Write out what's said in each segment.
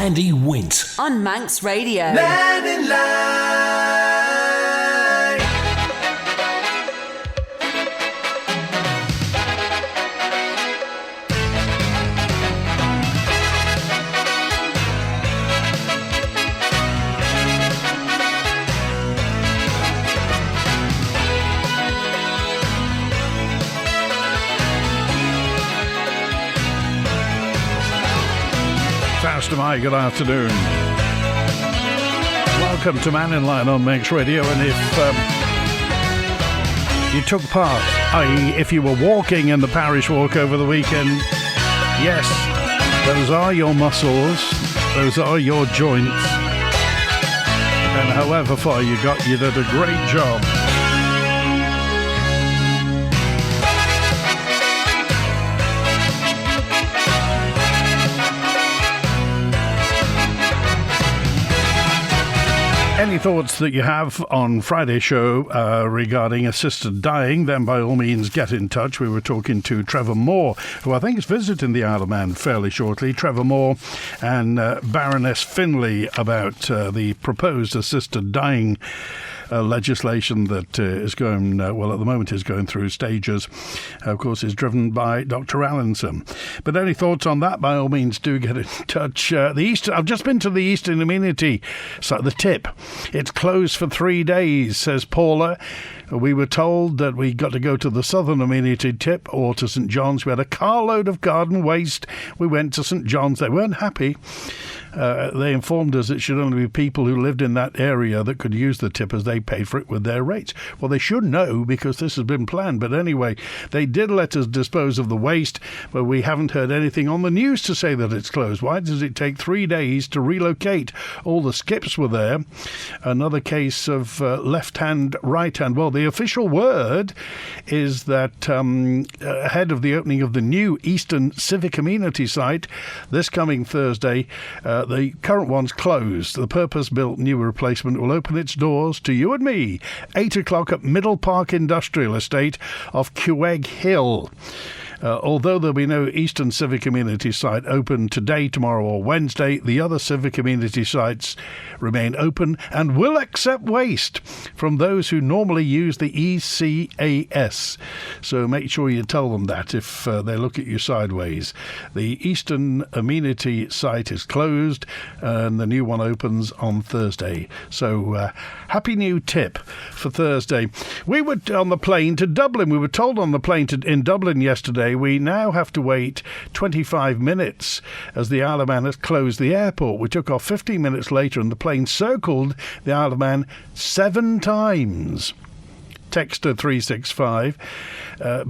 Andy Wint on Manx Radio. Mannin Line. Faster Mike, good afternoon. Welcome to Mannin Line on Manx Radio. And if you took part, i.e. if you were walking in the parish walk over the weekend, yes, those are your muscles, those are your joints. And however far you got, you did a great job. Any thoughts that you have on Friday's show regarding assisted dying, then by all means get in touch. We were talking to Trevor Moore, who I think is visiting the Isle of Man fairly shortly. Trevor Moore and Baroness Finlay about the proposed assisted dying legislation that is going, well, at the moment is going through stages. Of course, is driven by Dr. Allinson. But any thoughts on that, by all means, do get in touch. I've just been to the Eastern Amenity, so the tip. It's closed for 3 days, says Paula. We were told that we got to go to the Southern Amenity tip or to St John's. We had a carload of garden waste. We went to St John's. They weren't happy. They informed us it should only be people who lived in that area that could use the tip as they paid for it with their rates. Well, they should know because this has been planned. But anyway, they did let us dispose of the waste, but we haven't heard anything on the news to say that it's closed. Why does it take 3 days to relocate? All the skips were there. Another case of left hand, right hand. Well, the official word is that ahead of the opening of the new Eastern Civic Amenity site this coming Thursday, the current one's closed. The purpose-built new replacement will open its doors to you and me, 8 o'clock at Middle Park Industrial Estate off Quegg Hill. Although there'll be no Eastern Civic Amenity site open today, tomorrow or Wednesday, the other Civic Amenity sites remain open and will accept waste from those who normally use the ECAS. So make sure you tell them that if they look at you sideways. The Eastern Amenity site is closed and the new one opens on Thursday. So happy new tip for Thursday. We were on the plane to Dublin. We were told on the plane in Dublin yesterday we now have to wait 25 minutes as the Isle of Man has closed the airport. We took off 15 minutes later and the plane circled the Isle of Man 7 times. Texter 365.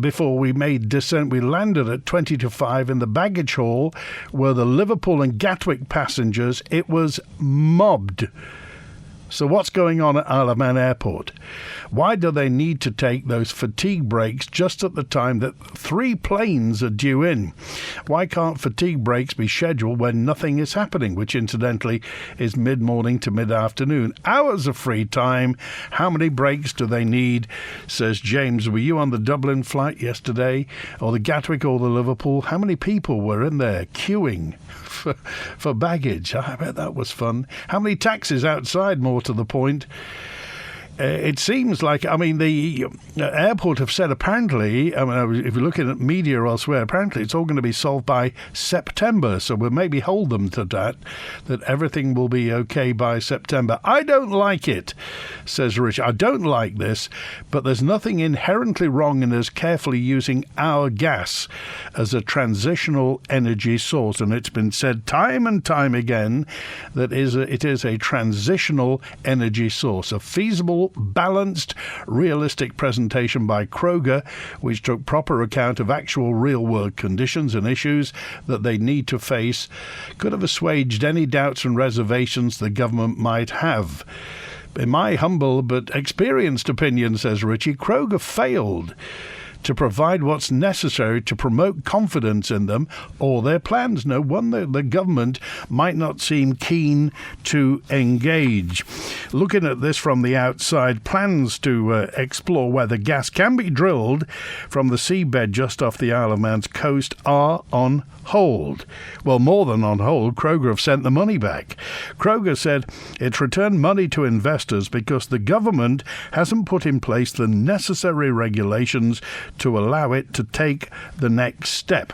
Before we made descent, we landed at 20 to 5 in the baggage hall where the Liverpool and Gatwick passengers, it was mobbed. So what's going on at Isle of Man Airport? Why do they need to take those fatigue breaks just at the time that 3 planes are due in? Why can't fatigue breaks be scheduled when nothing is happening, which incidentally is mid-morning to mid-afternoon? Hours of free time. How many breaks do they need? Says James. Were you on the Dublin flight yesterday, or the Gatwick or the Liverpool? How many people were in there queuing for baggage? I bet that was fun. How many taxis outside, more to the point? It seems like, I mean, the airport have said apparently, I mean, if you're looking at media elsewhere, apparently it's all going to be solved by September. So we'll maybe hold them to that everything will be okay by September. I don't like it, says Rich. I don't like this, but there's nothing inherently wrong in us carefully using our gas as a transitional energy source. And it's been said time and time again that it is a transitional energy source, a feasible, balanced, realistic presentation by Crogga, which took proper account of actual real-world conditions and issues that they need to face, could have assuaged any doubts and reservations the government might have. In my humble but experienced opinion, says Richie, Crogga failed to provide what's necessary to promote confidence in them or their plans. No wonder the government might not seem keen to engage. Looking at this from the outside, plans to explore whether gas can be drilled from the seabed just off the Isle of Man's coast are on hold. Well, more than on hold, Crogga have sent the money back. Crogga said it's returned money to investors because the government hasn't put in place the necessary regulations to allow it to take the next step.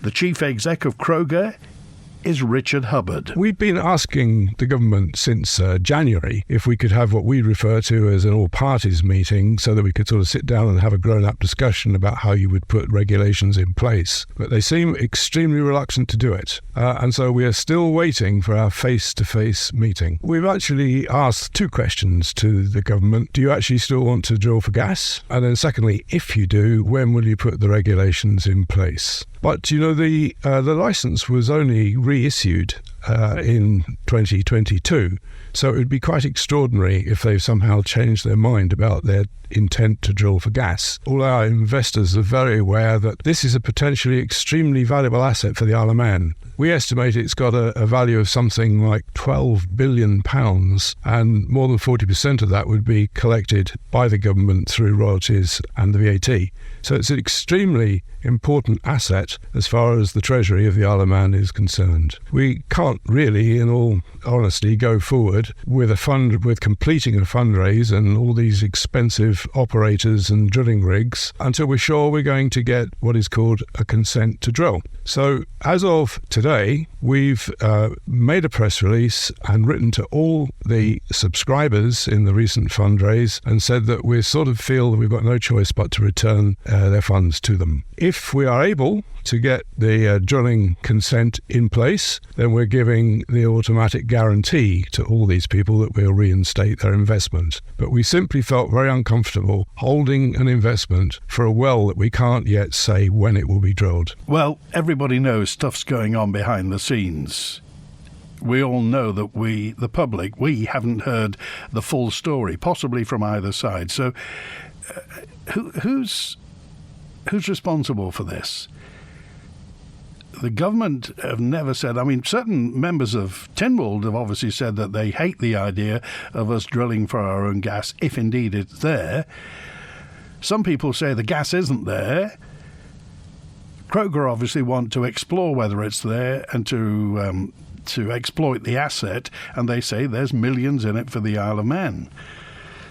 The chief exec of Crogga is Richard Hubbard. We've been asking the government since January if we could have what we refer to as an all-parties meeting so that we could sort of sit down and have a grown-up discussion about how you would put regulations in place. But they seem extremely reluctant to do it. And so we are still waiting for our face-to-face meeting. We've actually asked two questions to the government. Do you actually still want to drill for gas? And then secondly, if you do, when will you put the regulations in place? But, you know, the licence was only reissued in 2022, so it would be quite extraordinary if they've somehow changed their mind about their intent to drill for gas. All our investors are very aware that this is a potentially extremely valuable asset for the Isle of Man. We estimate it's got a value of something like £12 billion, and more than 40% of that would be collected by the government through royalties and the VAT. So it's an extremely important asset as far as the treasury of the Isle of Man is concerned. We can't really, in all honesty, go forward with completing a fundraise and all these expensive operators and drilling rigs until we're sure we're going to get what is called a consent to drill. So as of today, we've made a press release and written to all the subscribers in the recent fundraise and said that we sort of feel that we've got no choice but to return their funds to them. If we are able to get the drilling consent in place, then we're giving the automatic guarantee to all these people that we'll reinstate their investment. But we simply felt very uncomfortable holding an investment for a well that we can't yet say when it will be drilled. Well, everybody knows stuff's going on behind the scenes. We all know that the public, we haven't heard the full story, possibly from either side. So who's responsible for this? The government have never said. I mean, certain members of Tynwald have obviously said that they hate the idea of us drilling for our own gas, if indeed it's there. Some people say the gas isn't there. Crogga obviously want to explore whether it's there and to exploit the asset, and they say there's millions in it for the Isle of Man.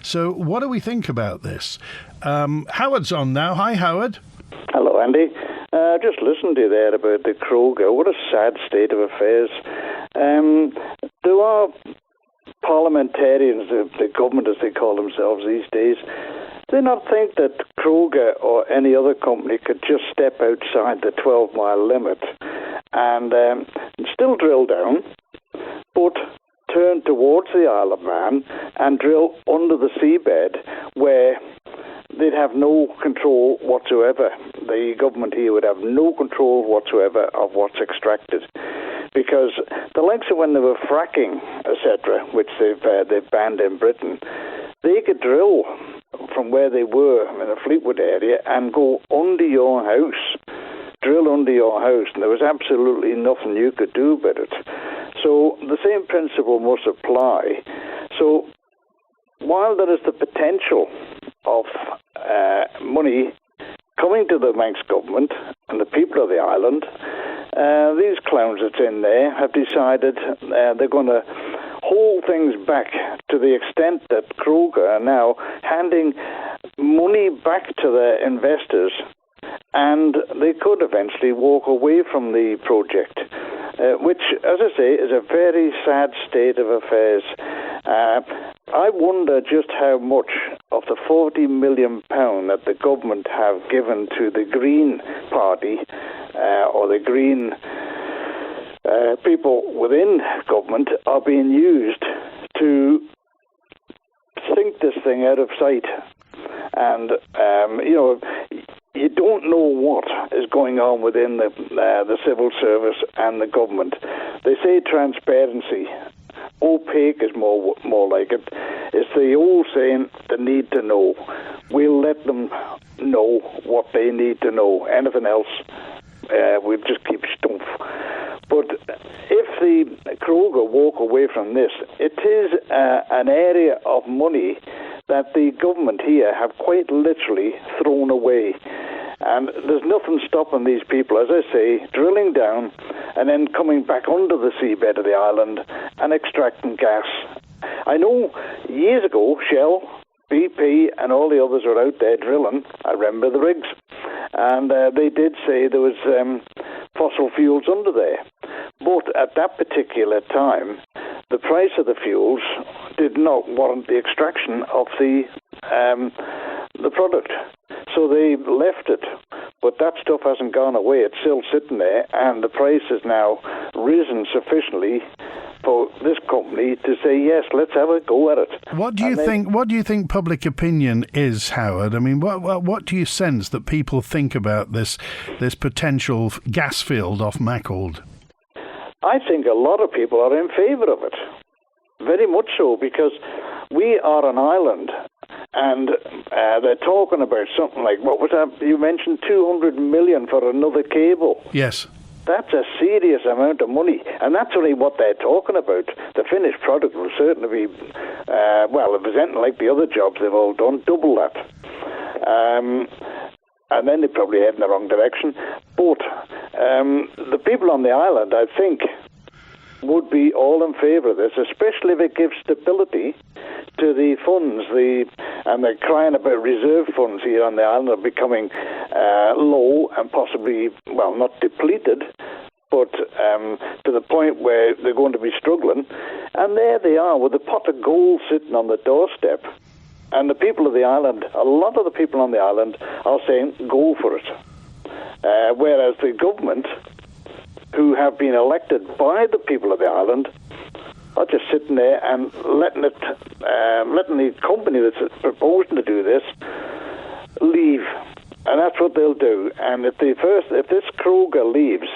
So what do we think about this? Howard's on now. Hi, Howard. Hello, Andy. Just listened to you there about the Crogga. What a sad state of affairs. Do our parliamentarians, the government as they call themselves these days, do they not think that Crogga or any other company could just step outside the 12-mile limit and still drill down, but turn towards the Isle of Man and drill under the seabed where they'd have no control whatsoever. The government here would have no control whatsoever of what's extracted. Because the likes of when they were fracking, etc., which they've banned in Britain, they could drill from where they were in the Fleetwood area and go under your house, drill under your house, and there was absolutely nothing you could do about it. So the same principle must apply. So while there is the potential of money coming to the Manx government and the people of the island, these clowns that's in there have decided they're going to hold things back to the extent that Crogga are now handing money back to their investors, and they could eventually walk away from the project, which, as I say, is a very sad state of affairs. I wonder just how much of the £40 million that the government have given to the Green Party or the Green people within government are being used to sink this thing out of sight. And, you don't know what is going on within the civil service and the government. They say transparency. Opaque is more like it. It's the old saying, the need to know. We'll let them know what they need to know. Anything else, we'll just keep stumph. But if the Crogga walk away from this, it is an area of money that the government here have quite literally thrown away. And there's nothing stopping these people, as I say, drilling down and then coming back under the seabed of the island and extracting gas. I know years ago, Shell, BP and all the others were out there drilling. I remember the rigs. And they did say there was fossil fuels under there. But at that particular time, the price of the fuels did not warrant the extraction of the product. So they left it. But that stuff hasn't gone away. It's still sitting there, and the price has now risen sufficiently for this company to say, yes, let's have a go at it. What do you think public opinion is, Howard? I mean, what do you sense that people think about this potential gas field off Mackhold? I think a lot of people are in favour of it. Very much so, because we are an island, and they're talking about something like, what was that? You mentioned 200 million for another cable. Yes. That's a serious amount of money, and that's only what they're talking about. The finished product will certainly be, if it's anything like the other jobs they've all done, double that. And then they probably head in the wrong direction. But the people on the island, I think, would be all in favour of this, especially if it gives stability to the funds. And they're crying about reserve funds here on the island are becoming low and possibly, not depleted, but to the point where they're going to be struggling. And there they are with a pot of gold sitting on the doorstep. And the people of the island, a lot of the people on the island are saying, go for it. Whereas the government, who have been elected by the people of the island, are just sitting there and letting the company that's proposing to do this leave. And that's what they'll do. And if this Crogga leaves,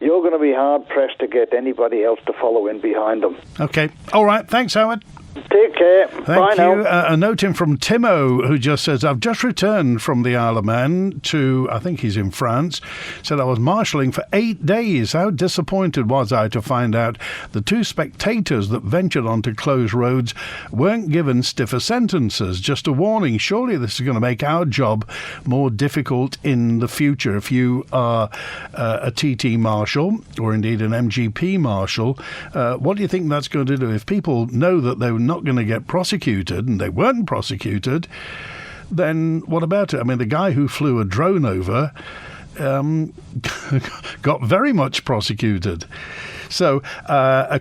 you're going to be hard-pressed to get anybody else to follow in behind them. Okay. All right. Thanks, Howard. Take care. Thank you. A note in from Timo, who just says, I've just returned from the Isle of Man to, I think he's in France, said I was marshalling for 8 days. How disappointed was I to find out the 2 spectators that ventured onto closed roads weren't given stiffer sentences. Just a warning, surely this is going to make our job more difficult in the future. If you are a TT marshal, or indeed an MGP marshal, what do you think that's going to do? If people know that they were not going to get prosecuted, and they weren't prosecuted, then what about it? I mean, the guy who flew a drone over got very much prosecuted. So a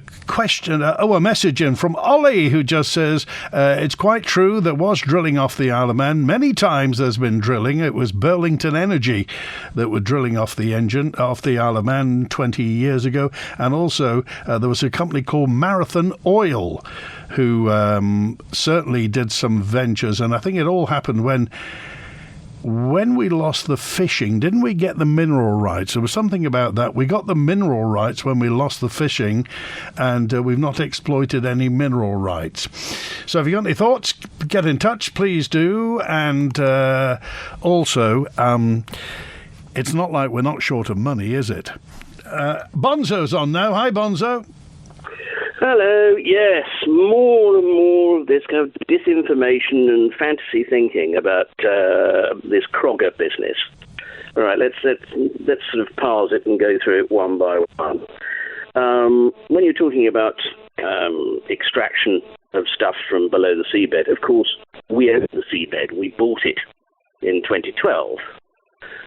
message in from Ollie, who just says, it's quite true, there was drilling off the Isle of Man. Many times there's been drilling. It was Burlington Energy that were drilling off the Isle of Man 20 years ago. And also there was a company called Marathon Oil who certainly did some ventures. And I think it all happened when we lost the fishing. Didn't we get the mineral rights? There was something about that. We got the mineral rights when we lost the fishing, and we've not exploited any mineral rights. So if you've got any thoughts, get in touch, please do. And also, it's not like we're not short of money, is it? Bonzo's on now. Hi, Bonzo. Hello, yes, more and more of this kind of disinformation and fantasy thinking about this Crogga business. All right, let's sort of parse it and go through it one by one. When you're talking about extraction of stuff from below the seabed, of course, we own the seabed. We bought it in 2012.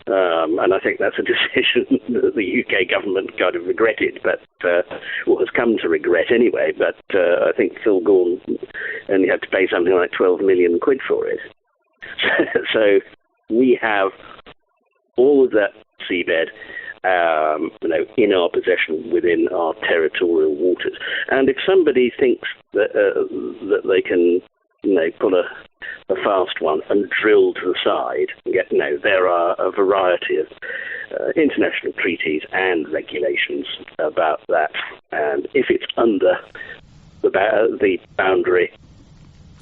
And I think that's a decision that the UK government kind of regretted, but has come to regret anyway. But I think Phil Gorn only had to pay something like 12 million quid for it. So we have all of that seabed, in our possession within our territorial waters. And if somebody thinks that they can, pull a fast one and drill to the side, there are a variety of international treaties and regulations about that. And if it's under the boundary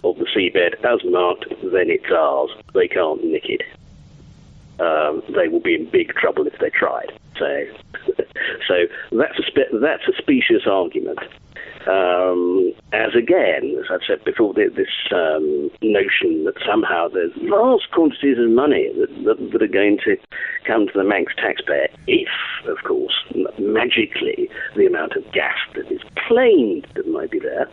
of the seabed as marked, then it's ours. They can't nick it. they will be in big trouble if they tried. So that's a specious argument. As again, as I've said before, this notion that somehow there's vast quantities of money that are going to come to the Manx taxpayer if, of course, magically the amount of gas that is claimed that might be there,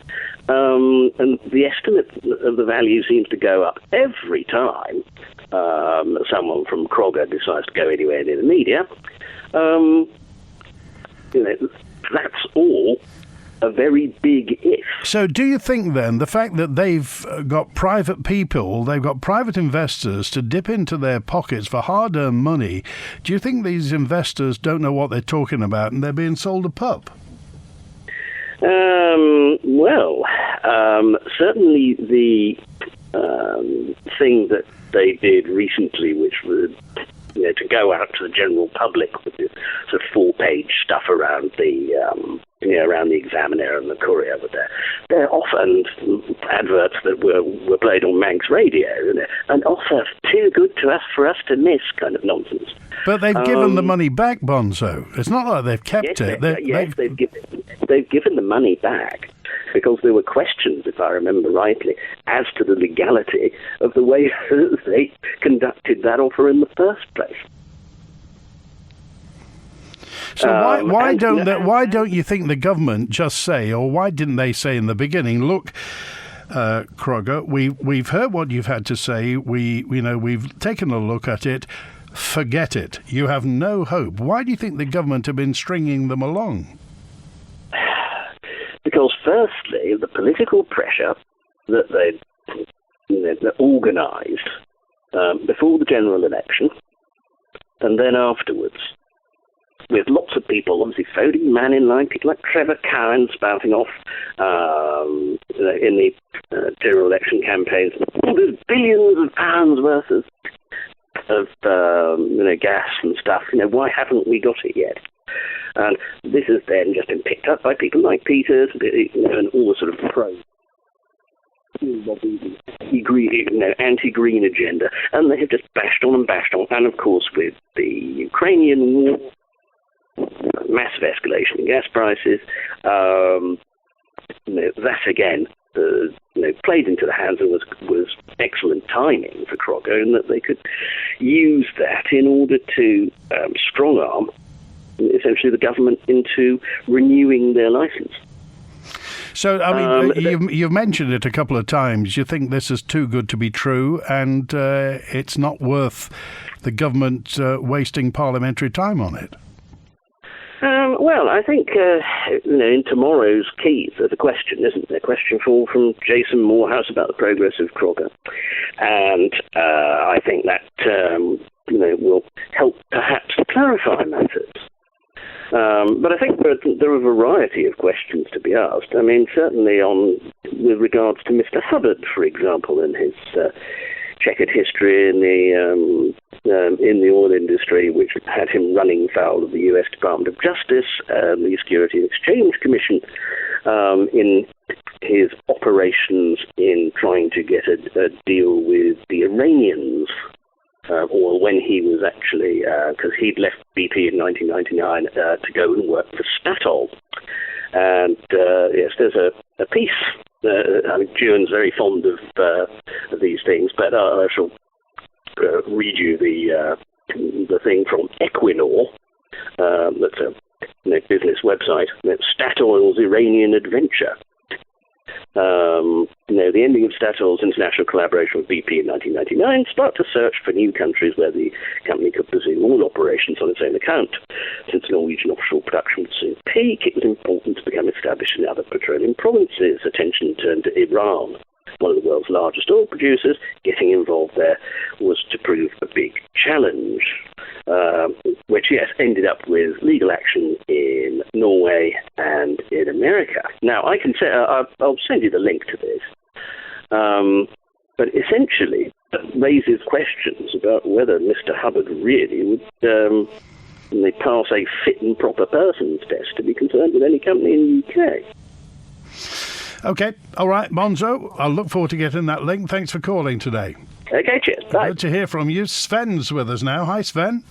and the estimate of the value seems to go up every time someone from Crogga decides to go anywhere near the media. That's all a very big if. So do you think then the fact that they've got private people, they've got private investors to dip into their pockets for hard-earned money, do you think these investors don't know what they're talking about and they're being sold a pup? Certainly the thing that they did recently, which was to go out to the general public with this sort of 4-page stuff around the around the Examiner and the Courier, but they're often adverts that were played on Manx radio, and offer too good to us for us to miss kind of nonsense. But they've given the money back, Bonzo. It's not like they've kept it. They've given the money back because there were questions, if I remember rightly, as to the legality of the way they conducted that offer in the first place. So why don't you think the government just say, or why didn't they say in the beginning, look, Crogga, we've heard what you've had to say. We've taken a look at it. Forget it. You have no hope. Why do you think the government have been stringing them along? Because firstly, the political pressure that they organised before the general election and then afterwards, with lots of people obviously phoning Mannin Line, people like Trevor Cowan spouting off in the general election campaigns. There's billions of pounds worth of gas and stuff. Why haven't we got it yet? And this has then just been picked up by people like Peters, and all the sort of anti-green agenda, and they have just bashed on. And of course, with the Ukrainian war, massive escalation in gas prices, that again played into the hands and was excellent timing for Crogga, in that they could use that in order to strong-arm essentially the government into renewing their licence. So, I mean, you've mentioned it a couple of times. You think this is too good to be true, and it's not worth the government wasting parliamentary time on it. Well, I think, in tomorrow's Keys, there's a question, isn't there? A question from Jason Morehouse about the progress of Crogga. And I think that, will help perhaps clarify matters. But I think there are a variety of questions to be asked. I mean, certainly with regards to Mr. Hubbard, for example, and his checkered history in the oil industry, which had him running foul of the U.S. Department of Justice, the Security and Exchange Commission, in his operations in trying to get a deal with the Iranians, or when he was actually, because he'd left BP in 1999 to go and work for Statoil. And yes, there's a piece. I mean, Juan's very fond of these things, but I shall read you the thing from Equinor. That's a business website. Statoil's Iranian adventure. The ending of Statoil's international collaboration with BP in 1999 sparked a search for new countries where the company could pursue oil operations on its own account. Since Norwegian offshore production would soon peak, it was important to become established in other petroleum provinces. Attention turned to Iran, one of the world's largest oil producers. Getting involved there was to prove a big challenge, which, yes, ended up with legal action in Norway and in America. Now, I can say, I'll send you the link to this, but essentially it raises questions about whether Mr. Hubbard really would pass a fit and proper person's test to be concerned with any company in the UK. OK, all right, Bonzo, I'll look forward to getting that link. Thanks for calling today. Okay, cheers. Bye. Good to hear from you. Sven's with us now. Hi, Sven.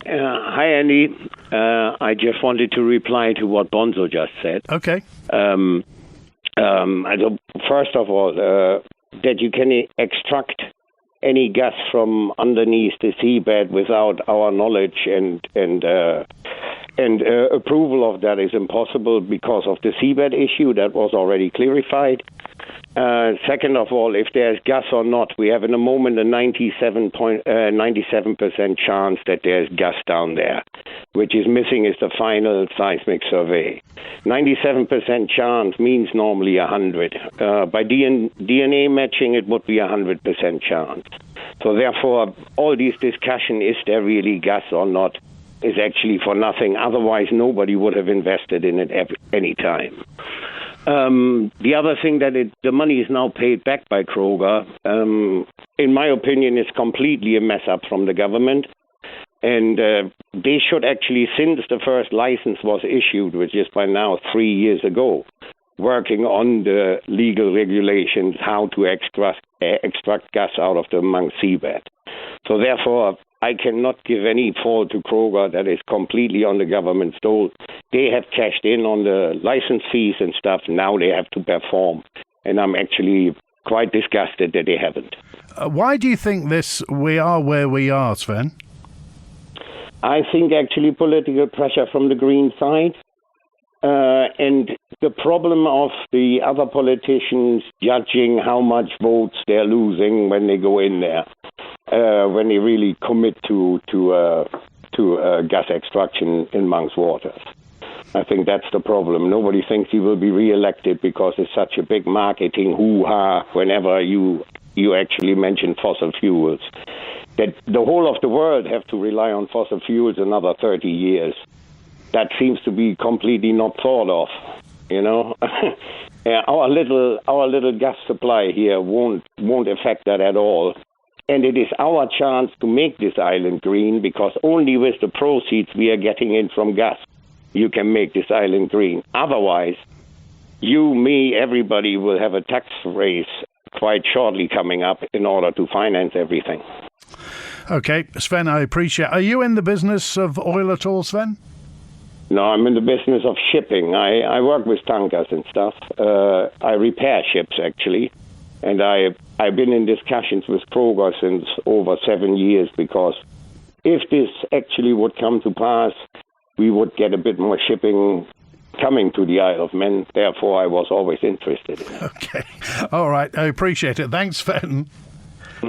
Hi, Andy. I just wanted to reply to what Bonzo just said. OK. First of all, that you can extract any gas from underneath the seabed without our knowledge and approval of that is impossible because of the seabed issue that was already clarified. Second of all, if there's gas or not, we have in a moment a 97% chance that there's gas down there. Which is missing is the final seismic survey. 97% chance means normally 100. By DNA matching, it would be 100% chance. So therefore, all this discussion, is there really gas or not, is actually for nothing. Otherwise, nobody would have invested in it any time. The other thing that the money is now paid back by Crogga, in my opinion, is completely a mess up from the government. And they should actually, since the first license was issued, which is by now 3 years ago, working on the legal regulations how to extract gas out of the Manx seabed. So therefore, I cannot give any fault to Crogga. That is completely on the government's dole. They have cashed in on the license fees and stuff. Now they have to perform. And I'm actually quite disgusted that they haven't. Why do you think we are where we are, Sven? I think actually political pressure from the Green side. And the problem of the other politicians judging how much votes they're losing when they go in there, when they really commit to gas extraction in Manx waters. I think that's the problem. Nobody thinks he will be re-elected because it's such a big marketing hoo-ha whenever you actually mention fossil fuels. That the whole of the world have to rely on fossil fuels another 30 years. That seems to be completely not thought of, you know. Our little gas supply here won't affect that at all. And it is our chance to make this island green, because only with the proceeds we are getting in from gas, you can make this island green. Otherwise, you, me, everybody will have a tax raise quite shortly coming up in order to finance everything. Okay, Sven, I appreciate. Are you in the business of oil at all, Sven? No, I'm in the business of shipping. I work with tankers and stuff. I repair ships, actually. And I've been in discussions with Crogga since over 7 years, because if this actually would come to pass, we would get a bit more shipping coming to the Isle of Man. Therefore, I was always interested in it. Okay. All right. I appreciate it. Thanks, Sven.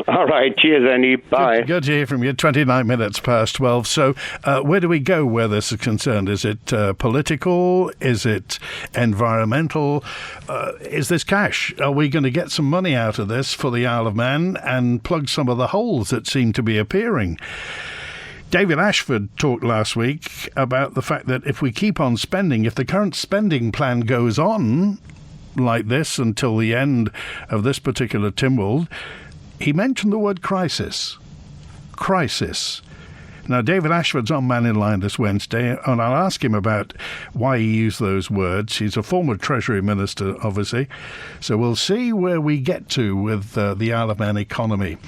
All right. Cheers, Andy. Bye. Good to hear from you. 29 minutes past 12. So where do we go where this is concerned? Is it political? Is it environmental? Is this cash? Are we going to get some money out of this for the Isle of Man and plug some of the holes that seem to be appearing? David Ashford talked last week about the fact that if we keep on spending, if the current spending plan goes on like this until the end of this particular Tynwald, he mentioned the word crisis. Crisis. Now, David Ashford's on Mannin Line this Wednesday, and I'll ask him about why he used those words. He's a former Treasury Minister, obviously. So we'll see where we get to with the Isle of Man economy.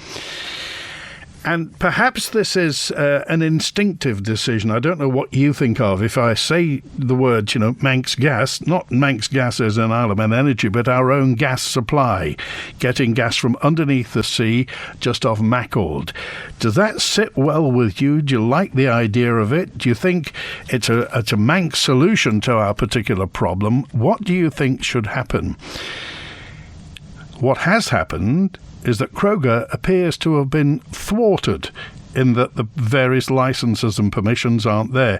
And perhaps this is an instinctive decision. I don't know what you think of. If I say the words, Manx gas, not Manx gas as in Isle of Man Energy, but our own gas supply, getting gas from underneath the sea just off Mackord. Does that sit well with you? Do you like the idea of it? Do you think it's a Manx solution to our particular problem? What do you think should happen? What has happened is that Crogga appears to have been thwarted in that the various licenses and permissions aren't there.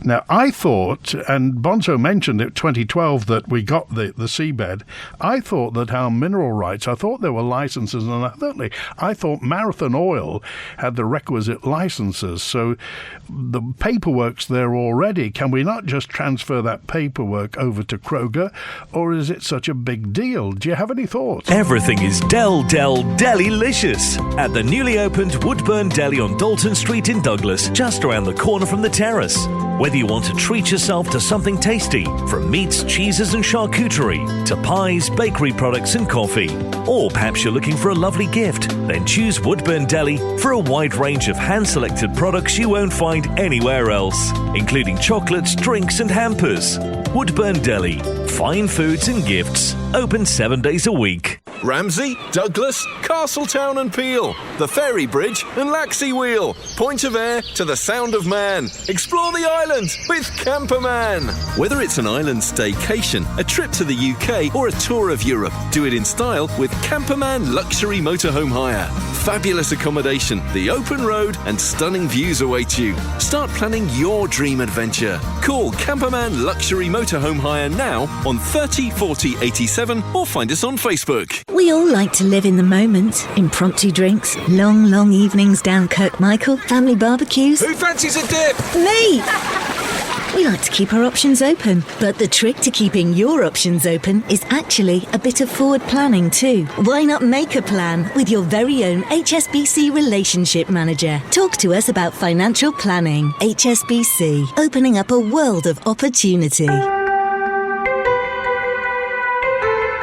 Now, I thought, and Bonzo mentioned it 2012 that we got the seabed, I thought that our mineral rights, I thought there were licenses, and I thought Marathon Oil had the requisite licenses, so the paperwork's there already. Can we not just transfer that paperwork over to Crogga, or is it such a big deal? Do you have any thoughts? Everything is Delilicious at the newly opened Woodburn Deli on Dalton Street in Douglas, just around the corner from the terrace. Whether you want to treat yourself to something tasty, from meats, cheeses and charcuterie, to pies, bakery products and coffee, or perhaps you're looking for a lovely gift, then choose Woodburn Deli for a wide range of hand-selected products you won't find anywhere else, including chocolates, drinks and hampers. Woodburn Deli. Fine foods and gifts. Open 7 days a week. Ramsey, Douglas, Castletown and Peel, the Ferry Bridge and Laxey Wheel, Point of Ayr to the Sound of Man. Explore the island with Camperman. Whether it's an island staycation, a trip to the UK or a tour of Europe, do it in style with Camperman Luxury Motorhome Hire. Fabulous accommodation, the open road and stunning views await you. Start planning your dream adventure. Call Camperman Luxury Motorhome Hire now on 30 40 87 or find us on Facebook. We all like to live in the moment. Impromptu drinks, long evenings down Kirkmichael, family barbecues. Who fancies a dip? Me! We like to keep our options open, but the trick to keeping your options open is actually a bit of forward planning too. Why not make a plan with your very own HSBC Relationship Manager? Talk to us about financial planning. HSBC, opening up a world of opportunity.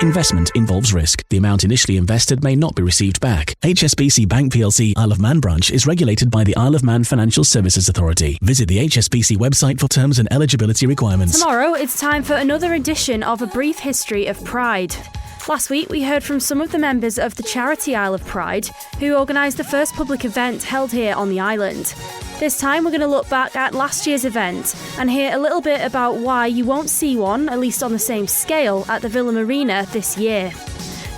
Investment involves risk. The amount initially invested may not be received back. HSBC Bank plc Isle of Man branch is regulated by the Isle of Man Financial Services Authority. Visit the HSBC website for terms and eligibility requirements. Tomorrow it's time for another edition of A Brief History of Pride. Last week we heard from some of the members of the charity Isle of Pride who organised the first public event held here on the island. This time we're going to look back at last year's event and hear a little bit about why you won't see one, at least on the same scale, at the Villa Marina this year.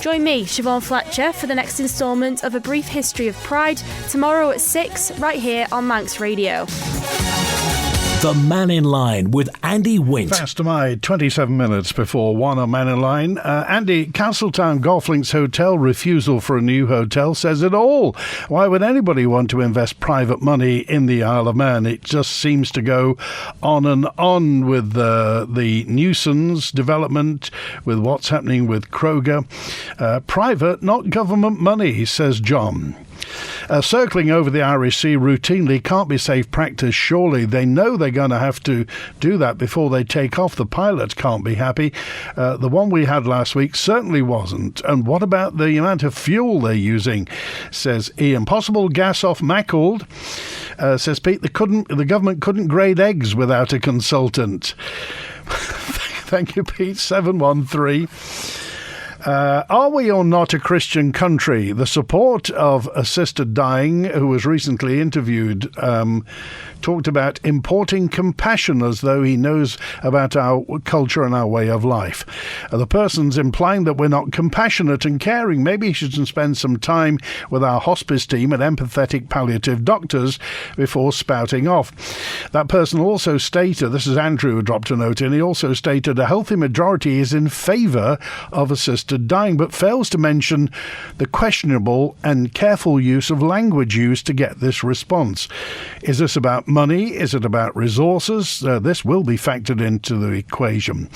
Join me, Siobhan Fletcher, for the next instalment of A Brief History of Pride tomorrow at 6 right here on Manx Radio. The Mannin Line with Andy Wint. Fast to my 27 minutes before 1 on Mannin Line. Andy, Castletown Golf Links Hotel refusal for a new hotel says it all. Why would anybody want to invest private money in the Isle of Man? It just seems to go on and on with the nuisance development, with what's happening with Crogga. Private, not government money, says John. Circling over the Irish Sea routinely can't be safe practice, surely. They know they're going to have to do that before they take off. The pilots can't be happy. The one we had last week certainly wasn't. And what about the amount of fuel they're using, says Ian. Possible gas off Mackald, says Pete. The government couldn't grade eggs without a consultant. Thank you, Pete. 713. Are we or not a Christian country? The support of assisted dying, who was recently interviewed, talked about importing compassion as though he knows about our culture and our way of life. The person's implying that we're not compassionate and caring. Maybe he should spend some time with our hospice team and empathetic palliative doctors before spouting off. That person also stated, this is Andrew who dropped a note in, he also stated a healthy majority is in favour of assisted dying, but fails to mention the questionable and careful use of language used to get this response. Is this about money? Is it about resources? This will be factored into the equation.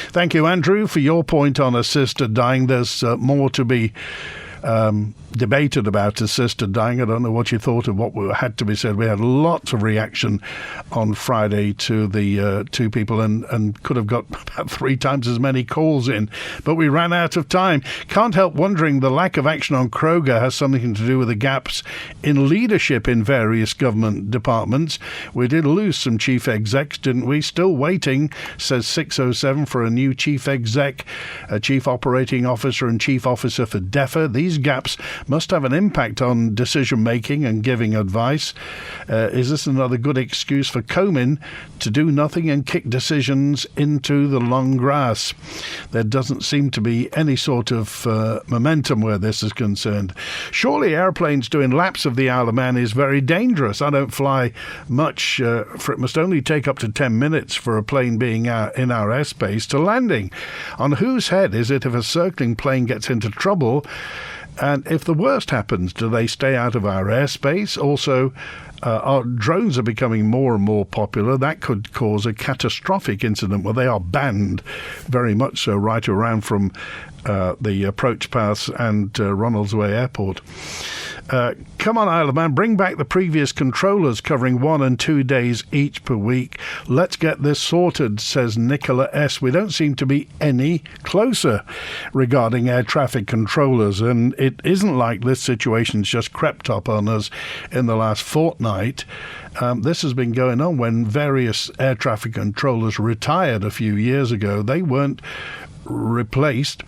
Thank you, Andrew, for your point on assisted dying. There's more to be debated about assisted dying. I don't know what you thought of what had to be said. We had lots of reaction on Friday to the two people and could have got about 3 times as many calls in, but we ran out of time. Can't help wondering the lack of action on Crogga has something to do with the gaps in leadership in various government departments. We did lose some chief execs, didn't we? Still waiting, says 607, for a new chief exec, a chief operating officer and chief officer for DEFA. These gaps must have an impact on decision making and giving advice. Is this another good excuse for Comyn to do nothing and kick decisions into the long grass? There doesn't seem to be any sort of momentum where this is concerned. Surely airplanes doing laps of the Isle of Man is very dangerous. I don't fly much, for it must only take up to 10 minutes for a plane being in our airspace to landing. On whose head is it if a circling plane gets into trouble? And if the worst happens, do they stay out of our airspace? Also, our drones are becoming more and more popular. That could cause a catastrophic incident. Well, they are banned, very much so, right around from the approach pass and Ronaldsway Airport. Come on, Isle of Man, bring back the previous controllers covering 1 and 2 days each per week. Let's get this sorted, says Nicola S. We don't seem to be any closer regarding air traffic controllers, and it isn't like this situation's just crept up on us in the last fortnight. This has been going on when various air traffic controllers retired a few years ago. They weren't replaced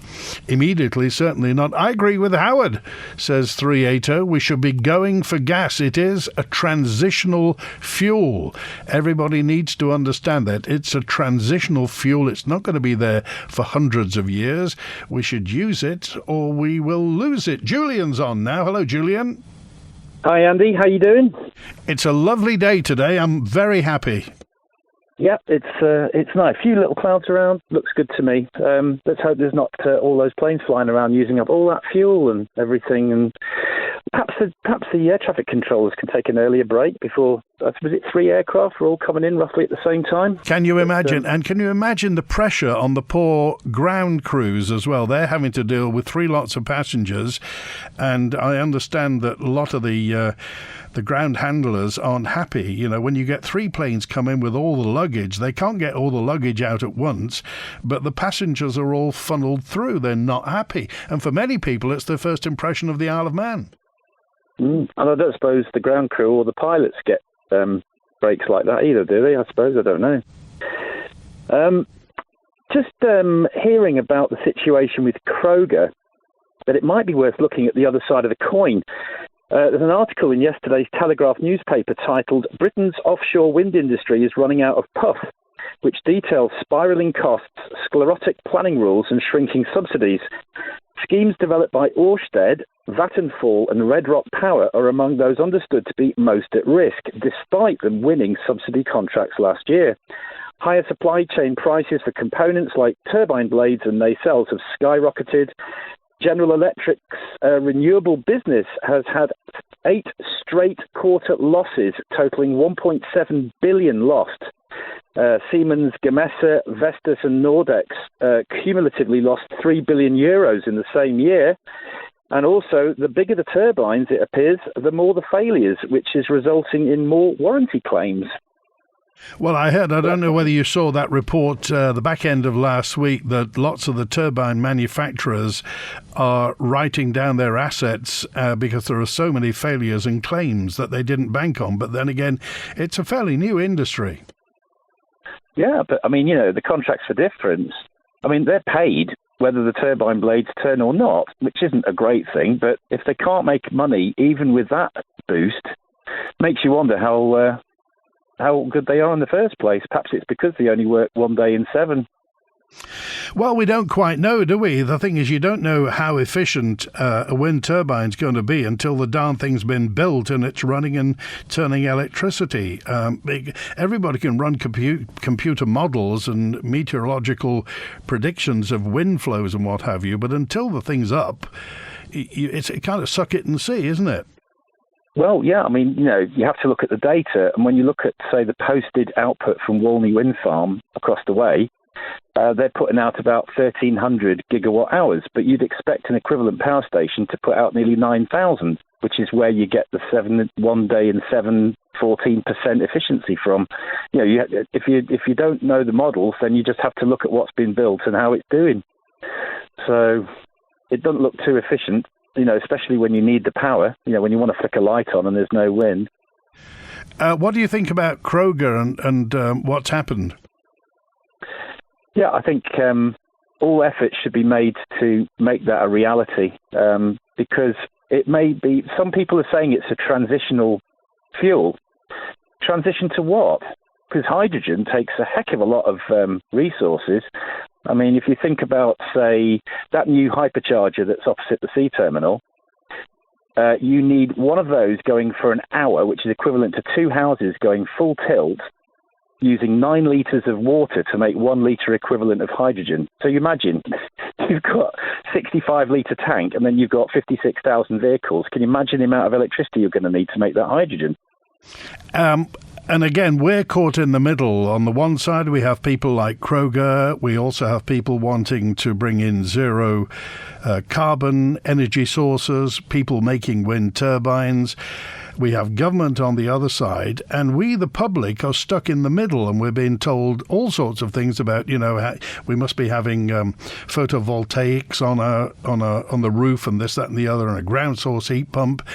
immediately, certainly not. I agree with Howard, says 380. We should be going for gas. It is a transitional fuel. Everybody needs to understand that. It's a transitional fuel. It's not going to be there for hundreds of years. We should use it or we will lose it. Julian's on now. Hello, Julian. Hi, Andy. How you doing? It's a lovely day today. I'm very happy. Yeah, it's nice. A few little clouds around. Looks good to me. Let's hope there's not all those planes flying around using up all that fuel and everything. And perhaps the air traffic controllers can take an earlier break before. Was it 3 aircraft were all coming in roughly at the same time? Can you imagine? And can you imagine the pressure on the poor ground crews as well? They're having to deal with 3 lots of passengers, and I understand that a lot of the ground handlers aren't happy. You know, when you get 3 planes come in with all the luggage, they can't get all the luggage out at once, but the passengers are all funneled through. They're not happy. And for many people, it's their first impression of the Isle of Man. And I don't suppose the ground crew or the pilots get breaks like that either, do they? I suppose. I don't know. Just hearing about the situation with Crogga, that it might be worth looking at the other side of the coin. There's an article in yesterday's Telegraph newspaper titled "Britain's Offshore Wind Industry is Running Out of Puff," which details spiralling costs, sclerotic planning rules and shrinking subsidies. Schemes developed by Ørsted, Vattenfall and Red Rock Power are among those understood to be most at risk, despite them winning subsidy contracts last year. Higher supply chain prices for components like turbine blades and nacelles have skyrocketed. General Electric's renewable business has had 8 straight quarter losses, totaling 1.7 billion lost. Siemens, Gamesa, Vestas and Nordex cumulatively lost 3 billion euros in the same year. And also, the bigger the turbines, it appears, the more the failures, which is resulting in more warranty claims. Well, I don't know whether you saw that report the back end of last week, that lots of the turbine manufacturers are writing down their assets because there are so many failures and claims that they didn't bank on. But then again, it's a fairly new industry. Yeah, but I mean, you know, the contracts for difference, I mean, they're paid whether the turbine blades turn or not, which isn't a great thing. But if they can't make money, even with that boost, makes you wonder how good they are in the first place. Perhaps it's because they only work 1 day in 7. Well, we don't quite know, do we? The thing is, you don't know how efficient a wind turbine's going to be until the darn thing's been built and it's running and turning electricity. Everybody can run computer models and meteorological predictions of wind flows and what have you, but until the thing's up, it's kind of suck it and see, isn't it? Well, yeah, I mean, you know, you have to look at the data, and when you look at, say, the posted output from Walney Wind Farm across the way, they're putting out about 1,300 gigawatt hours, but you'd expect an equivalent power station to put out nearly 9,000, which is where you get the 1 day in 7, 14% efficiency from. You know, if you don't know the models, then you just have to look at what's been built and how it's doing. So it doesn't look too efficient, you know, especially when you need the power, you know, when you want to flick a light on and there's no wind. What do you think about Crogga and what's happened? Yeah, I think all efforts should be made to make that a reality, because it may be, some people are saying it's a transitional fuel. Transition to what? Because hydrogen takes a heck of a lot of resources. I mean, if you think about, say, that new hypercharger that's opposite the sea terminal, you need one of those going for an hour, which is equivalent to 2 houses going full tilt, using 9 litres of water to make 1 litre equivalent of hydrogen. So you imagine, you've got 65-litre tank and then you've got 56,000 vehicles. Can you imagine the amount of electricity you're going to need to make that hydrogen? And again, we're caught in the middle. On the one side, we have people like Crogga. We also have people wanting to bring in zero carbon energy sources, people making wind turbines. We have government on the other side, and we, the public, are stuck in the middle, and we're being told all sorts of things about, we must be having photovoltaics on the roof and this, that, and the other, and a ground source heat pump.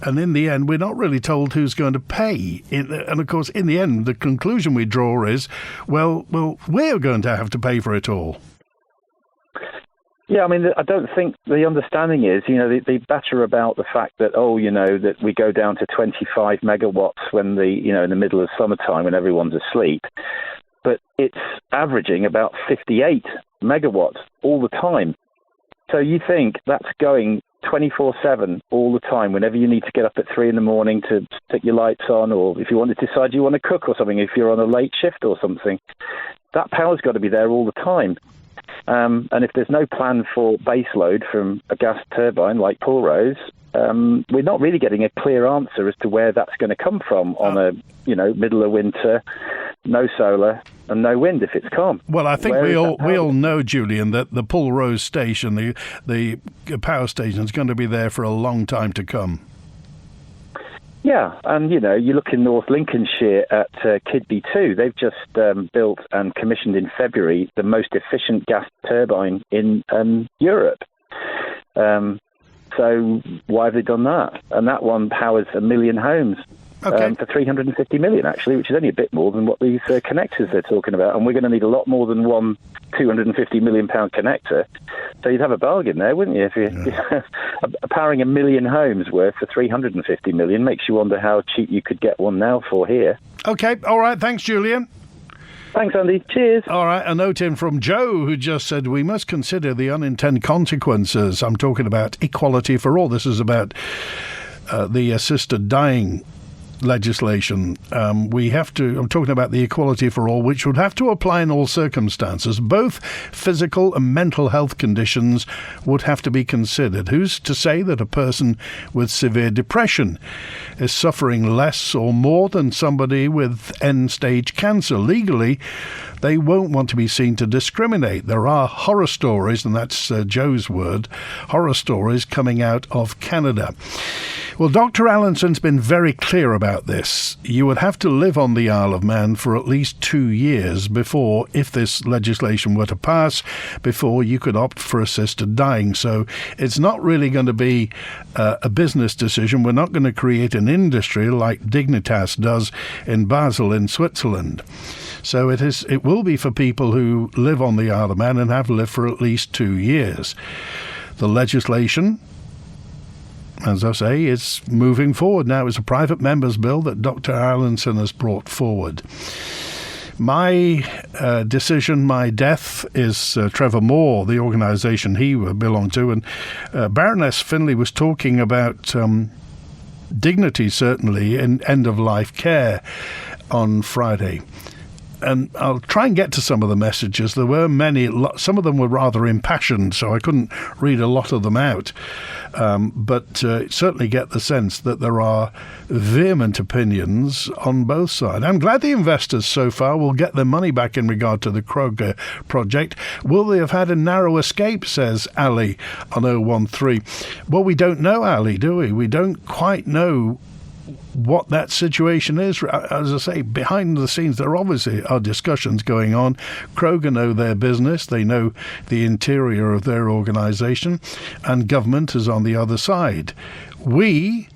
And in the end, we're not really told who's going to pay. And of course, in the end, the conclusion we draw is, well, we're going to have to pay for it all. Yeah, I mean, I don't think the understanding is, they batter about the fact that, that we go down to 25 megawatts when in the middle of summertime when everyone's asleep. But it's averaging about 58 megawatts all the time. So you think that's going 24/7 all the time, whenever you need to get up at 3 a.m. to stick your lights on, or if you want to decide you want to cook or something, if you're on a late shift or something, that power's got to be there all the time. And if there's no plan for base load from a gas turbine like Paul Rose, we're not really getting a clear answer as to where that's going to come from on a middle of winter, no solar and no wind if it's calm. Well, I think we all know, Julian, that the Paul Rose station, the power station, is going to be there for a long time to come. Yeah, and you look in North Lincolnshire at Kidby 2. They've just built and commissioned in February the most efficient gas turbine in Europe. So why have they done that? And that one powers 1 million homes. Okay. For 350 million, actually, which is only a bit more than what these connectors they're talking about. And we're going to need a lot more than one 250 million pound connector. So you'd have a bargain there, wouldn't you? If you're powering 1 million homes worth for 350 million makes you wonder how cheap you could get one now for here. Okay, all right, thanks, Julian. Thanks, Andy. Cheers. All right, a note in from Joe, who just said, we must consider the unintended consequences. I'm talking about equality for all. This is about the assisted dying legislation. I'm talking about the equality for all, which would have to apply in all circumstances. Both physical and mental health conditions would have to be considered. Who's to say that a person with severe depression is suffering less or more than somebody with end-stage cancer? Legally, they won't want to be seen to discriminate. There are horror stories, and that's Joe's word, horror stories coming out of Canada. Well, Dr. Allinson's been very clear about this. You would have to live on the Isle of Man for at least 2 years before, if this legislation were to pass, before you could opt for assisted dying. So it's not really going to be a business decision. We're not going to create an industry like Dignitas does in Basel in Switzerland. So it will be for people who live on the Isle of Man and have lived for at least 2 years. The legislation, as I say, is moving forward now. It's a private member's bill that Dr. Allinson has brought forward. My decision, my death, is Trevor Moore, the organisation he belonged to. And Baroness Finlay was talking about dignity, certainly, in end-of-life care on Friday. And I'll try and get to some of the messages. There were many, some of them were rather impassioned, so I couldn't read a lot of them out. But certainly get the sense that there are vehement opinions on both sides. I'm glad the investors so far will get their money back in regard to the Crogga project. Will they have had a narrow escape, says Ali on 013. Well, we don't know, Ali, do we? We don't quite know what that situation is. As I say, behind the scenes there obviously are discussions going on. Crogga know their business, they know the interior of their organisation, and government is on the other side. We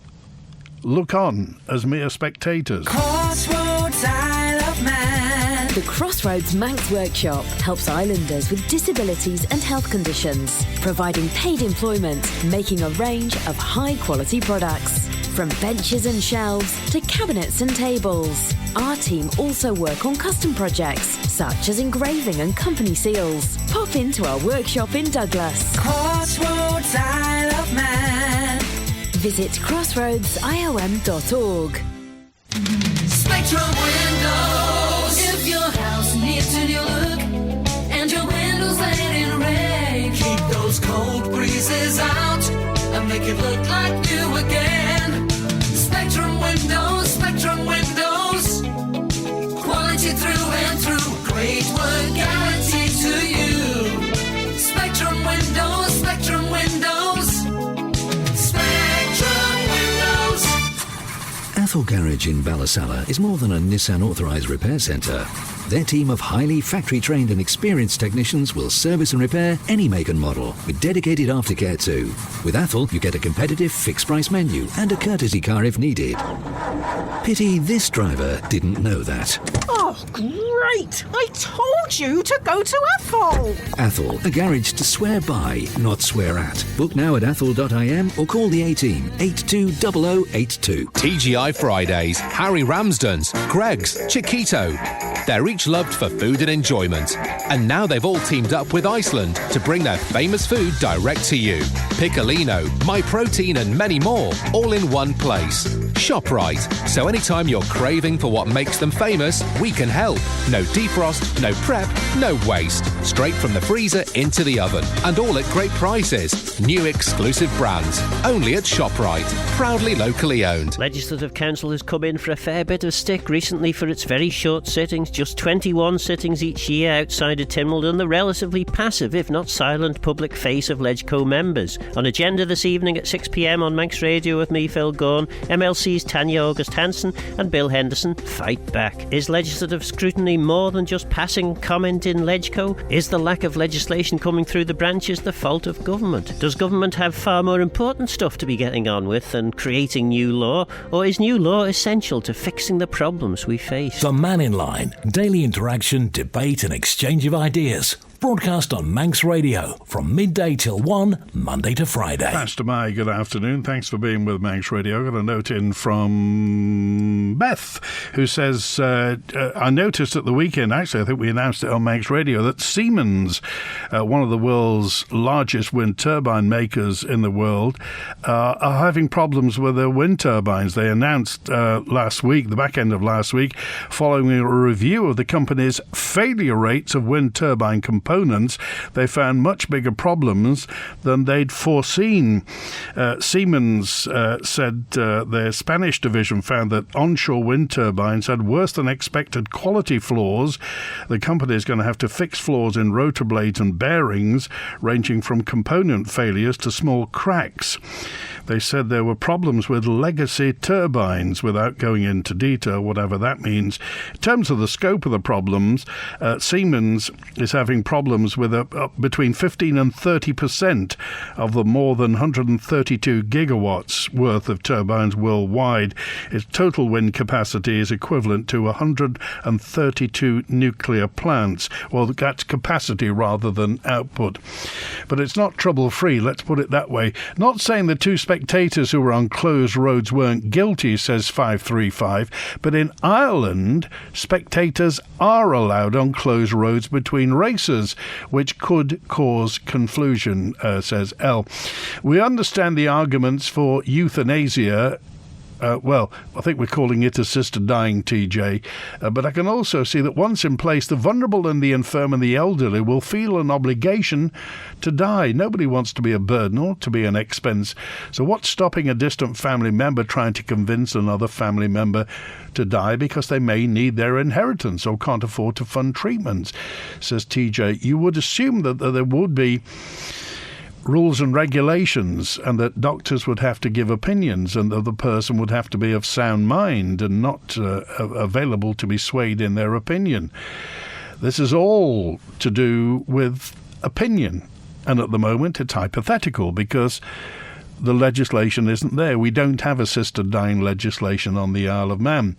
look on as mere spectators. Crossroads, Isle of Man. The Crossroads Manx Workshop helps islanders with disabilities and health conditions, providing paid employment, making a range of high-quality products. From benches and shelves to cabinets and tables. Our team also work on custom projects, such as engraving and company seals. Pop into our workshop in Douglas. Crossroads, Isle of Man. Visit crossroadsiom.org. Spectrum Windows. If your house needs a new look and your windows let in rain, keep those cold breezes out and make it look like new again. Spectrum Windows, Spectrum Windows. Athol Garage in Ballasalla is more than a Nissan authorised repair centre. Their team of highly factory-trained and experienced technicians will service and repair any make and model, with dedicated aftercare too. With Athol, you get a competitive fixed-price menu and a courtesy car if needed. Pity this driver didn't know that. Oh, great! I told you to go to Athol! Athol, a garage to swear by, not swear at. Book now at athol.im or call the A-Team, 820082. TGI Fridays, Harry Ramsden's, Greg's, Chiquito. They're each loved for food and enjoyment. And now they've all teamed up with Iceland to bring their famous food direct to you. Piccolino, My Protein and many more, all in one place. Shop right, so anytime you're craving for what makes them famous, we can help. No defrost, no prep, no waste. Straight from the freezer into the oven. And all at great prices. New exclusive brands. Only at ShopRite. Proudly locally owned. Legislative Council has come in for a fair bit of stick recently for its very short sittings. Just 21 sittings each year outside of Tynwald, and the relatively passive, if not silent, public face of LegCo members. On agenda this evening at 6 p.m. on Manx Radio with me, Phil Gaughan, MLC's Tanya August Hansen and Bill Henderson fight back. Is legislative scrutiny more than just passing comment in LegCo? Is the lack of legislation coming through the branches the fault of government? Does government have far more important stuff to be getting on with than creating new law? Or is new law essential to fixing the problems we face? The Mannin Line. Daily interaction, debate and exchange of ideas. Broadcast on Manx Radio from midday till 1, Monday to Friday. Pastor Mai, good afternoon. Thanks for being with Manx Radio. I got a note in from Beth, who says, I noticed at the weekend, actually I think we announced it on Manx Radio, that Siemens, one of the world's largest wind turbine makers in the world, are having problems with their wind turbines. They announced last week, the back end of last week, following a review of the company's failure rates of wind turbine components, they found much bigger problems than they'd foreseen. Siemens said their Spanish division found that onshore wind turbines had worse than expected quality flaws. The company is going to have to fix flaws in rotor blades and bearings, ranging from component failures to small cracks. They said there were problems with legacy turbines, without going into detail, whatever that means. In terms of the scope of the problems, Siemens is having problems with between 15 and 30% of the more than 132 gigawatts worth of turbines worldwide. Its total wind capacity is equivalent to 132 nuclear plants. Well, that's capacity rather than output. But it's not trouble-free, let's put it that way. Not saying the two spectators who were on closed roads weren't guilty, says 535, but in Ireland, spectators are allowed on closed roads between races, which could cause confusion, says L. We understand the arguments for euthanasia. Well, I think we're calling it assisted dying, TJ. But I can also see that once in place, the vulnerable and the infirm and the elderly will feel an obligation to die. Nobody wants to be a burden or to be an expense. So what's stopping a distant family member trying to convince another family member to die because they may need their inheritance or can't afford to fund treatments, says TJ. You would assume that there would be rules and regulations, and that doctors would have to give opinions, and that the person would have to be of sound mind and not available to be swayed in their opinion. This is all to do with opinion, and at the moment it's hypothetical because the legislation isn't there. We don't have assisted dying legislation on the Isle of Man.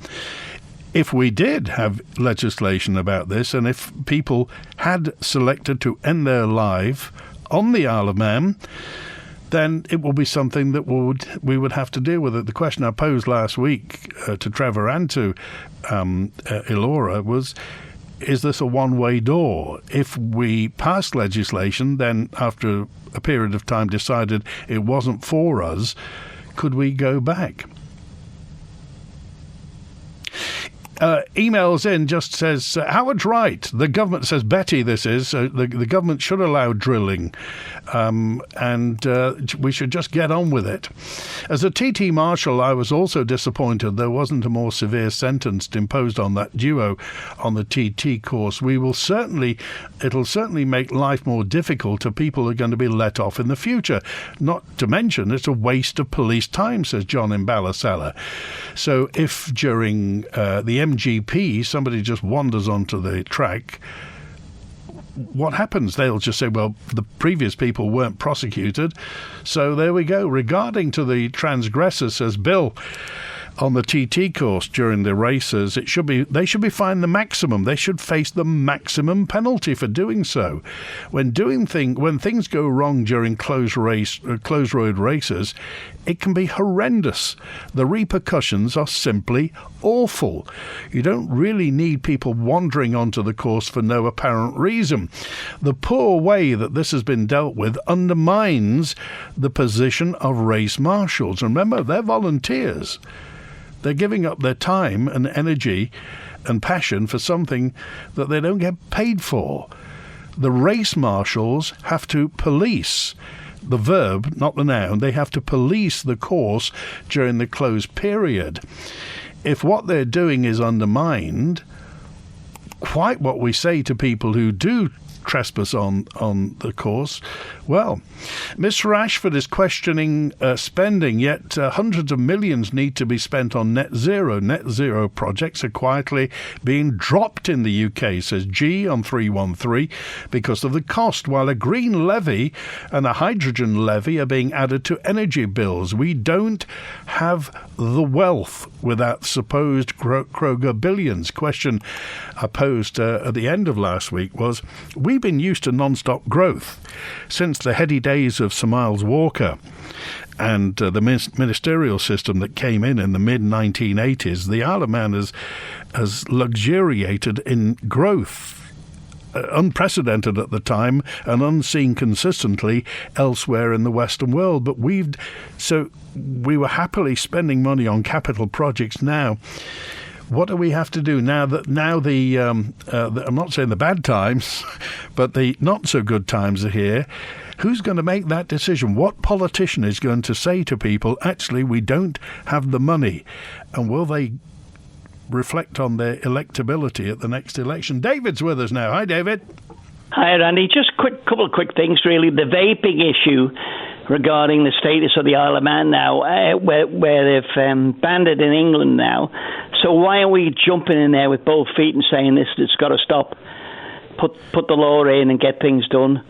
If we did have legislation about this, and if people had selected to end their life on the Isle of Man, then it will be something that we would have to deal with it. The question I posed last week to Trevor and to Elora was, is this a one-way door? If we passed legislation, then after a period of time decided it wasn't for us, could we go back? emails in, just says, Howard's right. The government, says Betty this is, the government should allow drilling, and we should just get on with it. As a TT Marshal, I was also disappointed there wasn't a more severe sentence imposed on that duo on the TT course. It'll certainly make life more difficult to people who are going to be let off in the future. Not to mention, it's a waste of police time, says John in Ballasalla. So if during the MGP somebody just wanders onto the track, what happens? They'll just say, well, the previous people weren't prosecuted, so there we go. Regarding to the transgressors, says Bill, on the TT course during the races, they should be fined the maximum. They should face the maximum penalty for doing so. When things go wrong during closed road races, it can be horrendous. The repercussions are simply awful. You don't really need people wandering onto the course for no apparent reason. The poor way that this has been dealt with undermines the position of race marshals. Remember, they're volunteers. They're giving up their time and energy and passion for something that they don't get paid for. The race marshals have to police the verb, not the noun. They have to police the course during the closed period. If what they're doing is undermined, quite what we say to people who do trespass on the course. Well, Mr. Ashford is questioning spending, yet hundreds of millions need to be spent on net zero. Net zero projects are quietly being dropped in the UK, says G on 313, because of the cost, while a green levy and a hydrogen levy are being added to energy bills. We don't have the wealth without supposed Crogga billions. Question I posed at the end of last week was, we've been used to non-stop growth since the heady days of Sir Miles Walker and the ministerial system that came in the mid-1980s. The Isle of Man has luxuriated in growth, unprecedented at the time and unseen consistently elsewhere in the Western world. But we were happily spending money on capital projects. Now, what do we have to do now the I'm not saying the bad times, but the not so good times are here? Who's going to make that decision? What politician is going to say to people, actually, we don't have the money? And will they reflect on their electability at the next election? David's with us now. Hi, David. Hi, Randy. Just couple of quick things, really. The vaping issue regarding the status of the Isle of Man now, where they've banned it in England now. So why are we jumping in there with both feet and saying it's got to stop? Put the law in and get things done.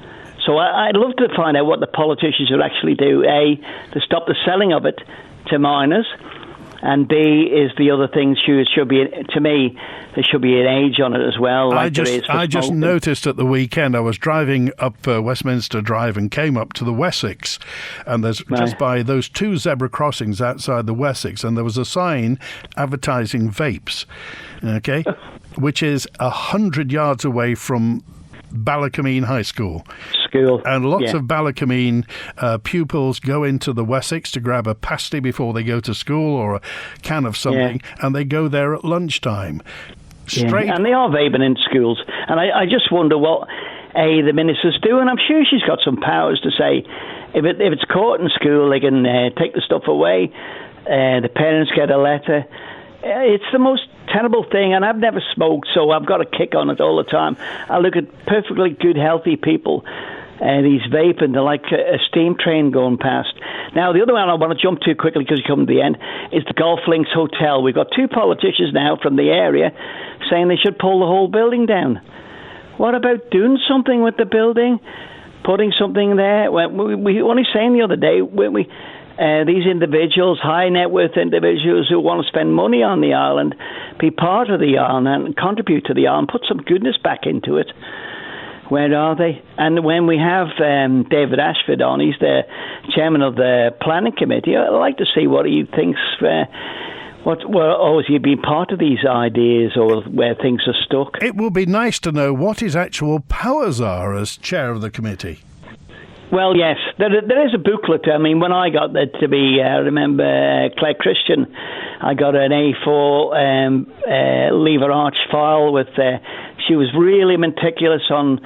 So I'd love to find out what the politicians would actually do. A, to stop the selling of it to minors, and B is the other thing. Should be, to me, there should be an age on it as well. I just noticed at the weekend, I was driving up Westminster Drive and came up to the Wessex, and there's just by those two zebra crossings outside the Wessex, and there was a sign advertising vapes, okay, which is 100 yards away from Ballacameen High School. And lots of Ballacameen pupils go into the Wessex to grab a pasty before they go to school or a can of something, and they go there at lunchtime. And they are vaping in schools. And I just wonder what the minister's do, and I'm sure she's got some powers to say if it's caught in school, they can take the stuff away. The parents get a letter. It's the most terrible thing, and I've never smoked, so I've got a kick on it all the time. I look at perfectly good, healthy people, these vaping, they're like a steam train going past. Now, the other one I want to jump to quickly because you come to the end is the Golf Links Hotel. We've got two politicians now from the area saying they should pull the whole building down. What about doing something with the building, putting something there? We only saying the other day, these individuals, high net worth individuals who want to spend money on the island, be part of the island and contribute to the island, put some goodness back into it. Where are they? And when we have David Ashford on, he's the chairman of the planning committee, I'd like to see what he thinks, has he been part of these ideas or where things are stuck? It will be nice to know what his actual powers are as chair of the committee. Well, yes, there is a booklet. I mean, when I got there to be, I remember Claire Christian I got an A4 lever arch file with. She was really meticulous on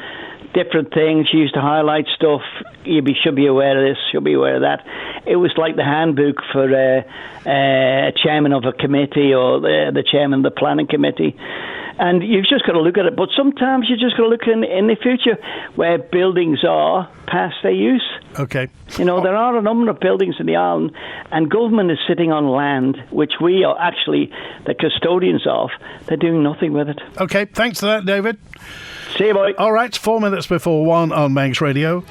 different things. She used to highlight stuff. Should be aware of this, should be aware of that. It was like the handbook for a chairman of a committee or the chairman of the planning committee. And you've just got to look at it. But sometimes you just got to look in the future where buildings are past their use. Okay. You know, there are a number of buildings in the island, and government is sitting on land which we are actually the custodians of. They're doing nothing with it. Okay, thanks for that, David. See you, boy. All right, 4 minutes before 1 on Manx Radio.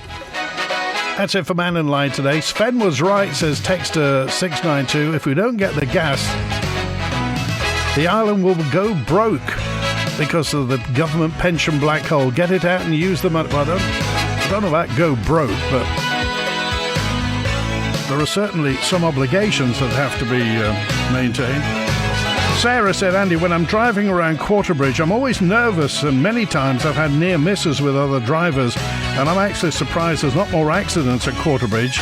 That's it for Mannin Line today. Sven was right, says texter 692. If we don't get the gas, the island will go broke because of the government pension black hole. Get it out and use the money. Well, I don't know about go broke, but there are certainly some obligations that have to be maintained. Sarah said, Andy, when I'm driving around Quarterbridge, I'm always nervous, and many times I've had near misses with other drivers, and I'm actually surprised there's not more accidents at Quarterbridge.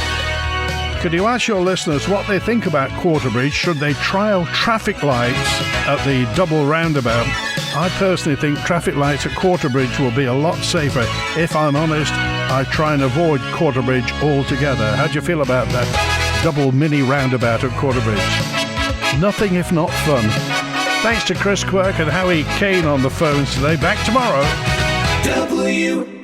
Could you ask your listeners what they think about Quarterbridge? Should they trial traffic lights at the double roundabout? I personally think traffic lights at Quarterbridge will be a lot safer. If I'm honest, I try and avoid Quarterbridge altogether. How do you feel about that double mini roundabout at Quarterbridge? Nothing if not fun. Thanks to Chris Quirk and Howie Kane on the phones today. Back tomorrow. WINT